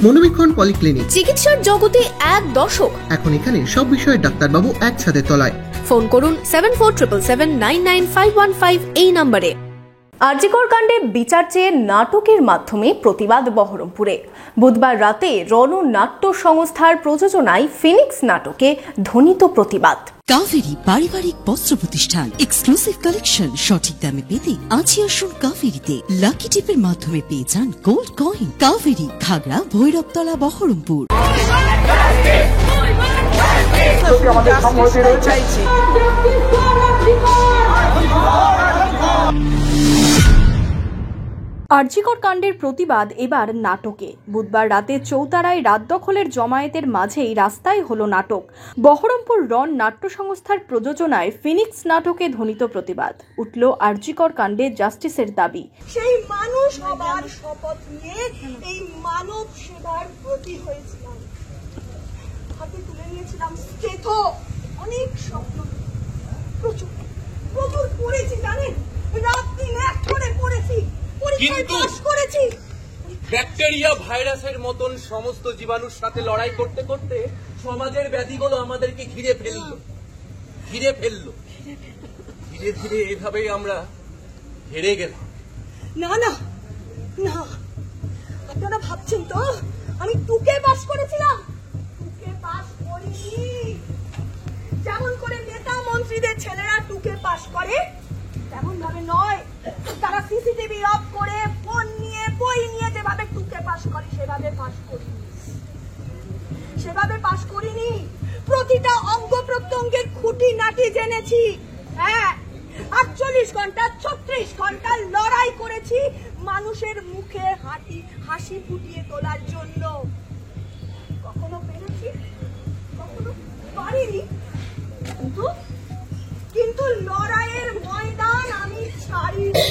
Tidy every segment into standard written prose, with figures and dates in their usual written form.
মনোবীক্ষণ polyclinic, চিকিৎসার জগতে এক দশক। এখন এখানে সব বিষয়ে ডাক্তারবাবু এক ছাদের তলায়। ফোন করুন 7477799515 এই নম্বরে। আরজিকর কাণ্ডে বিচার চেয়ে নাটকের মাধ্যমে প্রতিবাদ বহরমপুরে। বুধবার রাতে রণনাট্য সংস্থার প্রযোজনায় ফিনিক্স নাটকে ধ্বনিত প্রতিবাদ। কাভেরি পারিবারিক বস্ত্র প্রতিষ্ঠান, এক্সক্লুসিভ কালেকশন সঠিক দামে পেতে আজই আসুন কাভেরিতে। লাকি টিপের মাধ্যমে পেয়ে যান গোল্ড কয়েন। কাভেরি, খাগড়া, ভৈরবতলা, বহরমপুর। আরজিকর কাণ্ডের প্রতিবাদ এবার নাটকে। বুধবার রাতে চৌতারায় রাত দখলের জমায়েতের মাঝেই রাস্তায় হলো নাটক। বহরমপুর রণ নাট্য সংস্থার প্রযোজনায় ফিনিক্স নাটকে ধ্বনিত প্রতিবাদ। উঠল আরজিকর কাণ্ডে জাস্টিসের দাবি। সেই মানুষ হবার শপথ নিয়ে এই মানব সেবার ব্রতী হয়েছিলাম। হাতে তুলে নিয়েছিলাম স্টেথো। অনেক স্বপ্ন, প্রচুর পড়েছি, জানেন, রাত দিন এক করে পড়েছি, কিন্তু ব্যাকটেরিয়া ভাইরাসের মতন সমস্ত জীবাণুর সাথে লড়াই করতে করতে সমাজের ব্যাধিগুলো আমাদেরকে ঘিরে ফেললো। ধীরে ধীরে এভাবেই আমরা হেরে গেলাম। না না না, আপনারা ভাবছেন তো আমি টুকে পাস করেছিলাম? টুকে পাস করিনি। যেমন করে নেতা মন্ত্রীদের ছেলেরা টুকে পাস করে তেমন ভাবে নয়। তারা সিসিটিভি অফ করে ফোন নিয়ে বই নিয়ে যেভাবে টুকে পাস করে সেভাবে পাস করিনি। প্রতিটা অঙ্গ প্রত্যঙ্গের খুঁটিনাটি জেনেছি। হ্যাঁ, 48 ঘন্টা 36 ঘন্টা লড়াই করেছি মানুষের মুখে হাসি ফুটিয়ে তোলার জন্য। কখনো পেরেছি, কখনো পারিনি, কিন্তু লড়াইয়ের ময়দান আমি ছাড়িনি।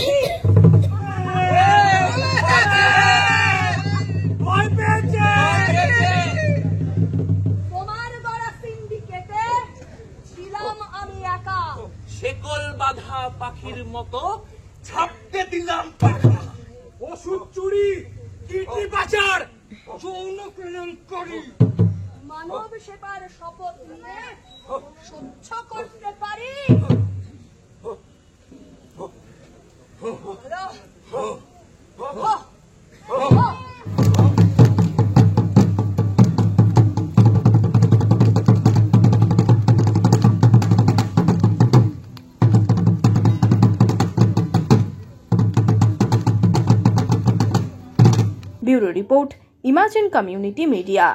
তোমার গড়া সিন্ডিকেটে ছিলাম আমি একা। শেকল বাঁধা পাখির মতো ছাপতে দিলাম পাখা। ওষুধ চুরি, কিডনি পাচার, যৌন কেলেঙ্কারি, মানব সেবার শপথ নিয়ে সহ্য করতে পারি। Bureau report, imagine community media.